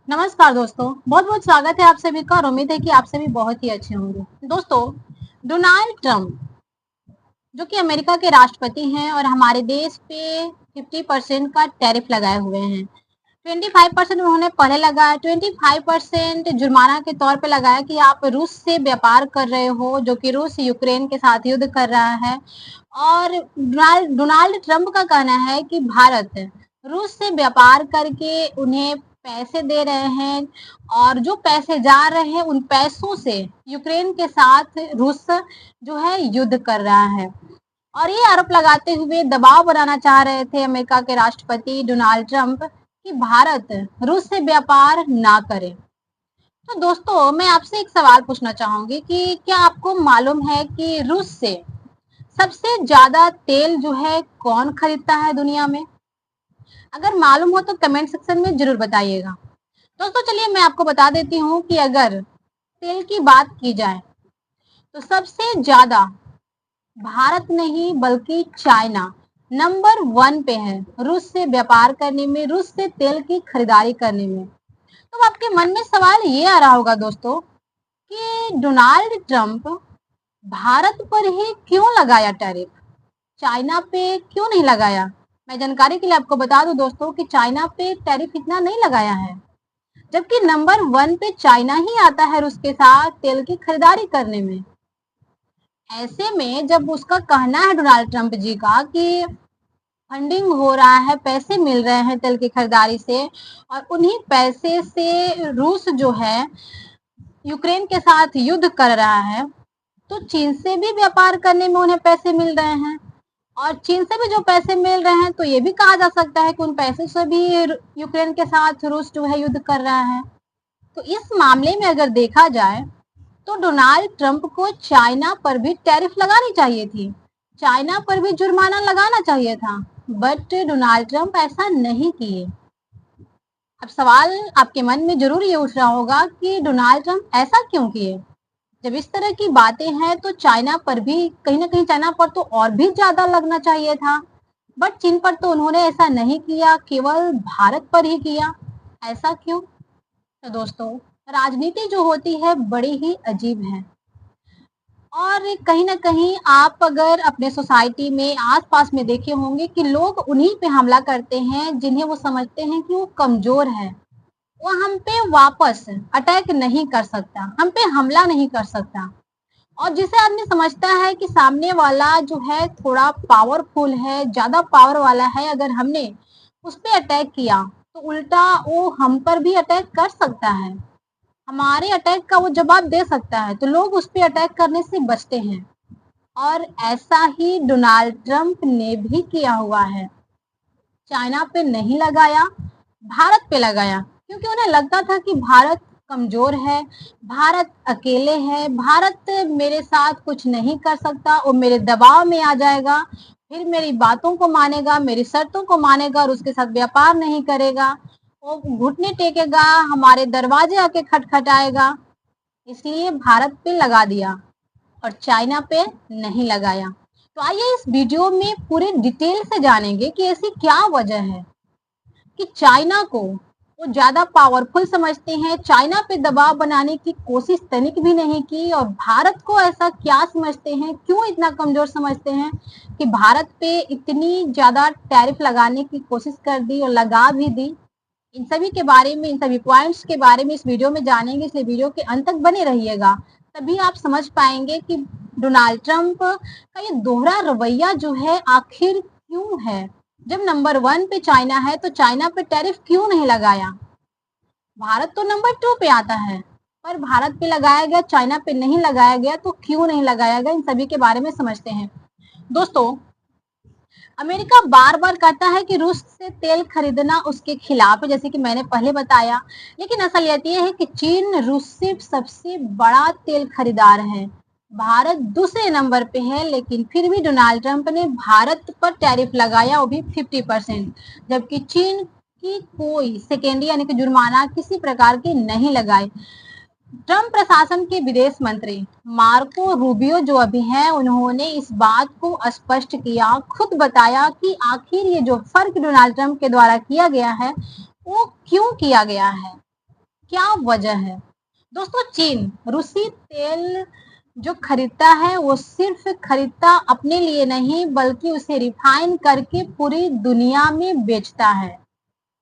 नमस्कार दोस्तों, बहुत बहुत स्वागत है आप सभी का और उम्मीद है कि आप सभी बहुत ही अच्छे होंगे। दोस्तों, डोनाल्ड ट्रंप जो कि अमेरिका के राष्ट्रपति हैं और हमारे देश पे 50% का टैरिफ लगाए हुए हैं। 25% उन्होंने पहले लगाया, 25% जुर्माना के तौर पे लगाया कि आप रूस से व्यापार कर रहे हो, जो कि रूस यूक्रेन के साथ युद्ध कर रहा है। और डोनाल्ड ट्रंप का कहना है कि भारत रूस से व्यापार करके उन्हें पैसे दे रहे हैं और जो पैसे जा रहे हैं उन पैसों से यूक्रेन के साथ रूस जो है युद्ध कर रहा है। और ये आरोप लगाते हुए दबाव बनाना चाह रहे थे अमेरिका के राष्ट्रपति डोनाल्ड ट्रंप कि भारत रूस से व्यापार ना करे। तो दोस्तों, मैं आपसे एक सवाल पूछना चाहूंगी कि क्या आपको मालूम है कि रूस से सबसे ज्यादा तेल जो है कौन खरीदता है दुनिया में? अगर मालूम हो तो कमेंट सेक्शन में जरूर बताइएगा। दोस्तों, चलिए मैं आपको बता देती हूँ कि अगर तेल की बात की जाए तो सबसे ज्यादा भारत नहीं बल्कि चाइना नंबर 1 पे है रूस से व्यापार करने में, रूस से तेल की खरीदारी करने में। तो आपके मन में सवाल ये आ रहा होगा दोस्तों कि डोनाल्ड ट्रंप भारत पर ही क्यों लगाया टैरिफ, चाइना पे क्यों नहीं लगाया? मैं जानकारी के लिए आपको बता दूं दोस्तों कि चाइना पे टैरिफ इतना नहीं लगाया है, जबकि नंबर 1 पे चाइना ही आता है रूस के साथ तेल की खरीदारी करने में। ऐसे में जब उसका कहना है डोनाल्ड ट्रंप जी का कि फंडिंग हो रहा है, पैसे मिल रहे हैं तेल की खरीदारी से और उन्हीं पैसे से रूस जो है यूक्रेन के साथ युद्ध कर रहा है, तो चीन से भी व्यापार करने में उन्हें पैसे मिल रहे हैं। और चीन से भी जो पैसे मिल रहे हैं तो ये भी कहा जा सकता है कि उन पैसे से भी यूक्रेन के साथ रूस जो है युद्ध कर रहा है। तो इस मामले में अगर देखा जाए तो डोनाल्ड ट्रंप को चाइना पर भी टैरिफ लगानी चाहिए थी, चाइना पर भी जुर्माना लगाना चाहिए था, बट डोनाल्ड ट्रंप ऐसा नहीं किए। अब सवाल आपके मन में जरूर ये उठ रहा होगा कि डोनाल्ड ट्रंप ऐसा क्यों किए? जब इस तरह की बातें हैं तो चाइना पर भी कहीं ना कहीं चाइना पर तो और भी ज्यादा लगना चाहिए था, बट चीन पर तो उन्होंने ऐसा नहीं किया, केवल भारत पर ही किया। ऐसा क्यों? तो दोस्तों, राजनीति जो होती है बड़ी ही अजीब है और कहीं ना कहीं आप अगर अपने सोसाइटी में आसपास में देखे होंगे कि लोग उन्हीं पे हमला करते हैं जिन्हें वो समझते हैं कि वो कमजोर है। वो हम पे वापस अटैक नहीं कर सकता, हम पे हमला नहीं कर सकता। और जिसे आदमी समझता है कि सामने वाला जो है थोड़ा पावरफुल है, ज्यादा पावर वाला है, अगर हमने उस पर अटैक किया तो उल्टा वो हम पर भी अटैक कर सकता है, हमारे अटैक का वो जवाब दे सकता है, तो लोग उस पर अटैक करने से बचते हैं। और ऐसा ही डोनाल्ड ट्रंप ने भी किया हुआ है। चाइना पे नहीं लगाया, भारत पे लगाया, क्योंकि उन्हें लगता था कि भारत कमजोर है, भारत अकेले है, भारत मेरे साथ कुछ नहीं कर सकता, वो मेरे दबाव में आ जाएगा, फिर मेरी बातों को मानेगा, मेरी शर्तों को मानेगा और उसके साथ व्यापार नहीं करेगा, वो घुटने टेकेगा, हमारे दरवाजे आके खटखटाएगा। इसलिए भारत पे लगा दिया और चाइना पे नहीं लगाया। तो आइए इस वीडियो में पूरे डिटेल से जानेंगे कि ऐसी क्या वजह है कि चाइना को वो ज्यादा पावरफुल समझते हैं, चाइना पे दबाव बनाने की कोशिश तनिक भी नहीं की, और भारत को ऐसा क्या समझते हैं, क्यों इतना कमजोर समझते हैं कि भारत पे इतनी ज्यादा टैरिफ लगाने की कोशिश कर दी और लगा भी दी। इन सभी के बारे में, इन सभी पॉइंट्स के बारे में इस वीडियो में जानेंगे, इसलिए वीडियो के अंत तक बने रहिएगा, तभी आप समझ पाएंगे कि डोनाल्ड ट्रंप का ये दोहरा रवैया जो है आखिर क्यों है। जब नंबर 1 पे चाइना है तो चाइना पे टैरिफ क्यों नहीं लगाया? भारत तो नंबर 2 पे आता है, पर भारत पे लगाया गया, चाइना पे नहीं लगाया गया, तो क्यों नहीं लगाया गया, इन सभी के बारे में समझते हैं। दोस्तों, अमेरिका बार बार कहता है कि रूस से तेल खरीदना उसके खिलाफ है, जैसे कि मैंने पहले बताया, लेकिन असलियत ये है कि चीन रूस से सबसे बड़ा तेल खरीदार है, भारत दूसरे नंबर पे है, लेकिन फिर भी डोनाल्ड ट्रंप ने भारत पर टैरिफ लगाया, वो भी 50%, जबकि चीन की कोई सेकेंडरी यानी कि जुर्माना किसी प्रकार की नहीं लगाई। ट्रंप प्रशासन के विदेश मंत्री मार्को रूबियो जो अभी हैं, उन्होंने इस बात को स्पष्ट किया, खुद बताया कि आखिर ये जो फर्क डोनाल्ड ट्रंप के द्वारा किया गया है वो क्यों किया गया है। क्या वजह है? दोस्तों, चीन रूसी तेल जो खरीदता है वो सिर्फ खरीदता अपने लिए नहीं बल्कि उसे रिफाइन करके पूरी दुनिया में बेचता है।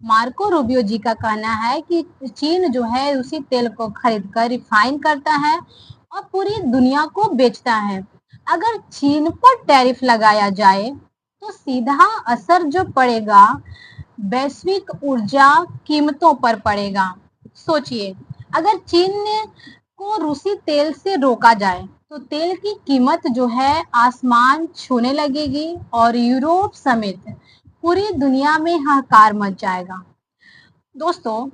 मार्को रूबियो जी का कहना है कि चीन जो है उसी तेल को खरीद कर रिफाइन करता है और पूरी दुनिया को बेचता है। अगर चीन पर टैरिफ लगाया जाए तो सीधा असर जो पड़ेगा वैश्विक ऊर्जा कीमतों पर पड़ेगा। सोचिए, अगर चीन को रूसी तेल से रोका जाए तो तेल की कीमत जो है आसमान छूने लगेगी और यूरोप समेत पूरी दुनिया में हाहाकार मच जाएगा। दोस्तों,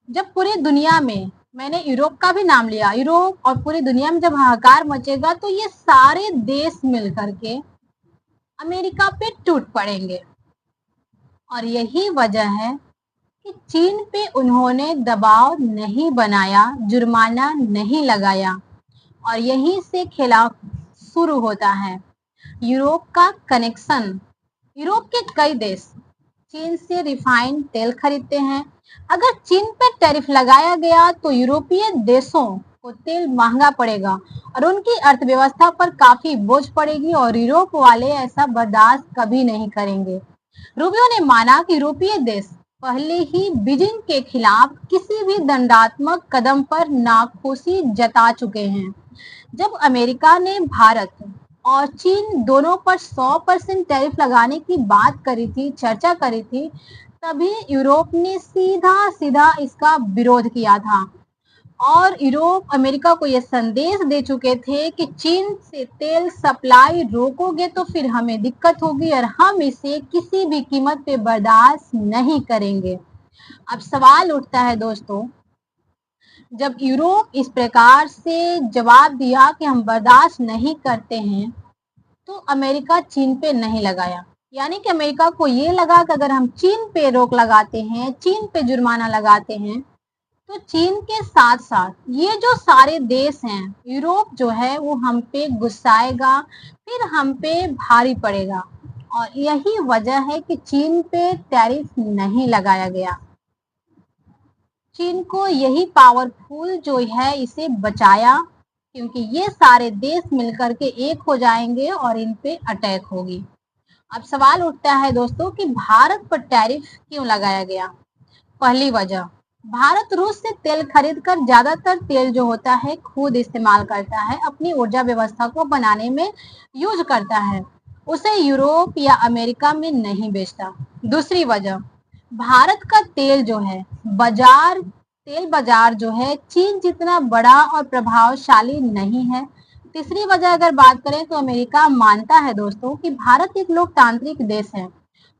जब पूरी दुनिया में, मैंने यूरोप का भी नाम लिया, यूरोप और पूरी दुनिया में जब हाहाकार मचेगा तो ये सारे देश मिलकर के अमेरिका पे टूट पड़ेंगे। और यही वजह है कि चीन पे उन्होंने दबाव नहीं बनाया, जुर्माना नहीं लगाया और यहीं से खेला शुरू होता है। यूरोप का कनेक्शन, यूरोप के कई देश चीन से रिफाइंड तेल खरीदते हैं। अगर चीन पर टैरिफ लगाया गया तो यूरोपीय देशों को तेल महंगा पड़ेगा और उनकी अर्थव्यवस्था पर काफी बोझ पड़ेगी और यूरोप वाले ऐसा बर्दाश्त कभी नहीं करेंगे। रूबियो ने माना कि यूरोपीय देश पहले ही बीजिंग के खिलाफ किसी भी दंडात्मक कदम पर नाखुशी जता चुके हैं। जब अमेरिका ने भारत और चीन दोनों पर 100% टैरिफ लगाने की बात करी थी, चर्चा करी थी, तभी यूरोप ने सीधा सीधा इसका विरोध किया था और यूरोप अमेरिका को यह संदेश दे चुके थे कि चीन से तेल सप्लाई रोकोगे तो फिर हमें दिक्कत होगी और हम इसे किसी भी कीमत पे बर्दाश्त नहीं करेंगे। अब सवाल उठता है दोस्तों, जब यूरोप इस प्रकार से जवाब दिया कि हम बर्दाश्त नहीं करते हैं तो अमेरिका चीन पे नहीं लगाया। यानी कि अमेरिका को ये लगा कि अगर हम चीन पे रोक लगाते हैं, चीन पे जुर्माना लगाते हैं तो चीन के साथ साथ ये जो सारे देश हैं, यूरोप जो है वो हम पे गुस्साएगा, फिर हम पे भारी पड़ेगा और यही वजह है कि चीन पे टैरिफ नहीं लगाया गया। चीन को यही पावरफुल जो है इसे बचाया, क्योंकि ये सारे देश मिलकर के एक हो जाएंगे और इन पे अटैक होगी। अब सवाल उठता है दोस्तों कि भारत पर टैरिफ क्यों लगाया गया? पहली वजह, भारत रूस से तेल खरीद कर ज्यादातर तेल जो होता है खुद इस्तेमाल करता है, अपनी ऊर्जा व्यवस्था को बनाने में यूज करता है, उसे यूरोप या अमेरिका में नहीं बेचता। दूसरी वजह, भारत का तेल जो है तेल बाजार जो है चीन जितना बड़ा और प्रभावशाली नहीं है। तीसरी वजह अगर बात करें तो अमेरिका मानता है दोस्तों कि भारत एक लोकतांत्रिक देश है,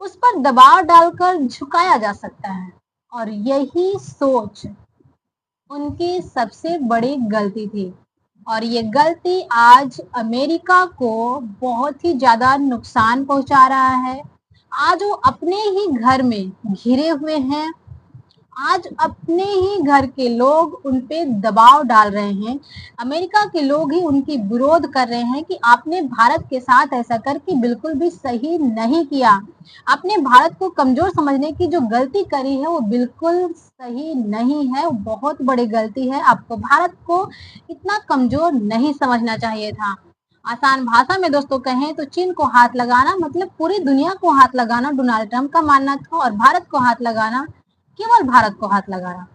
उस पर दबाव डालकर झुकाया जा सकता है और यही सोच उनकी सबसे बड़ी गलती थी और ये गलती आज अमेरिका को बहुत ही ज्यादा नुकसान पहुंचा रहा है। आज वो अपने ही घर में घिरे हुए हैं, आज अपने ही घर के लोग उन पे दबाव डाल रहे हैं, अमेरिका के लोग ही उनकी विरोध कर रहे हैं कि आपने भारत के साथ ऐसा करके बिल्कुल भी सही नहीं किया, आपने भारत को कमजोर समझने की जो गलती करी है वो बिल्कुल सही नहीं है, वो बहुत बड़ी गलती है, आपको भारत को इतना कमजोर नहीं समझना चाहिए था। आसान भाषा में दोस्तों कहें तो चीन को हाथ लगाना मतलब पूरी दुनिया को हाथ लगाना डोनाल्ड ट्रंप का मानना था और भारत को हाथ लगाना केवल भारत को हाथ लगाना।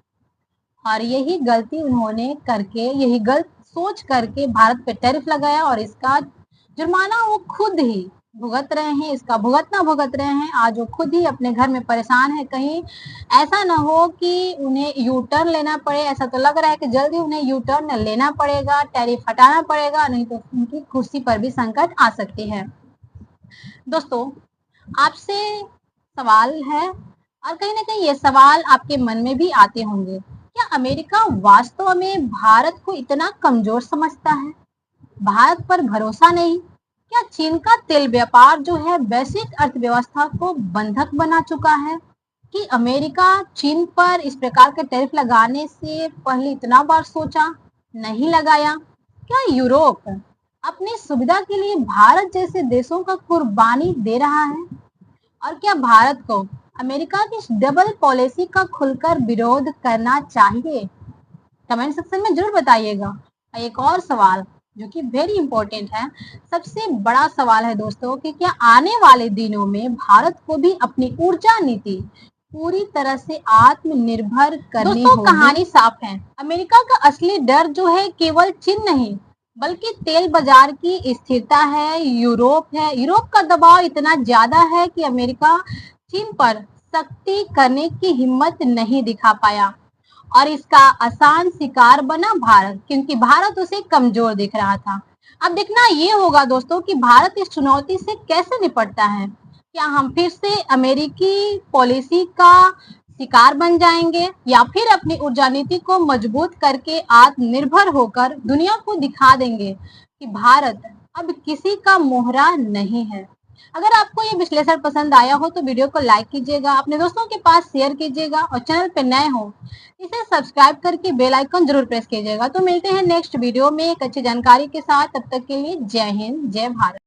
और यही गलती उन्होंने करके, यही गलत सोच करके भारत पे टैरिफ लगाया और इसका जुर्माना वो खुद ही भुगत रहे हैं, इसका भुगत रहे हैं। आज वो खुद ही अपने घर में परेशान है, कहीं ऐसा ना हो कि उन्हें यू टर्न लेना पड़े। ऐसा तो लग रहा है कि जल्दी उन्हें यू टर्न लेना पड़ेगा, टैरिफ हटाना पड़ेगा, नहीं तो उनकी कुर्सी पर भी संकट आ सकती है। दोस्तों, आपसे सवाल है और कहीं ना कहीं ये सवाल आपके मन में भी आते होंगे, क्या अमेरिका वास्तव में भारत को इतना कमजोर समझता है? भारत पर भरोसा नहीं? क्या चीन का तेल व्यापार जो है वैश्विक अर्थव्यवस्था को बंधक बना चुका है कि अमेरिका चीन पर इस प्रकार के टैरिफ लगाने से पहले इतना बार सोचा, नहीं लगाया? क्या यूरोप अपनी सुविधा के लिए भारत जैसे देशों का कुर्बानी दे रहा है? और क्या भारत को अमेरिका की इस डबल पॉलिसी का खुलकर विरोध करना चाहिए? कमेंट सेक्शन में जरूर बताइएगा। एक और सवाल जो कि वेरी इंपॉर्टेंट है, सबसे बड़ा सवाल है दोस्तों कि क्या आने वाले दिनों में भारत को भी अपनी ऊर्जा नीति पूरी तरह से आत्मनिर्भर करनी होगी? कहानी साफ है, अमेरिका का असली डर जो है केवल चीन नहीं बल्कि तेल बाजार की स्थिरता है, यूरोप का दबाव इतना ज्यादा है कि अमेरिका चीन पर सख्ती करने की हिम्मत नहीं दिखा पाया और इसका आसान शिकार बना भारत, क्योंकि भारत उसे कमजोर दिख रहा था। अब देखना ये होगा दोस्तों कि भारत इस चुनौती से कैसे निपटता है। क्या हम फिर से अमेरिकी पॉलिसी का शिकार बन जाएंगे या फिर अपनी ऊर्जा नीति को मजबूत करके आत्मनिर्भर होकर दुनिया को दिखा देंगे कि भारत अब किसी का मोहरा नहीं है। अगर आपको ये विश्लेषण पसंद आया हो तो वीडियो को लाइक कीजिएगा, अपने दोस्तों के पास शेयर कीजिएगा और चैनल पे नए हो इसे सब्सक्राइब करके बेल आइकन जरूर प्रेस कीजिएगा। तो मिलते हैं नेक्स्ट वीडियो में एक अच्छी जानकारी के साथ। तब तक के लिए जय हिंद, जय भारत।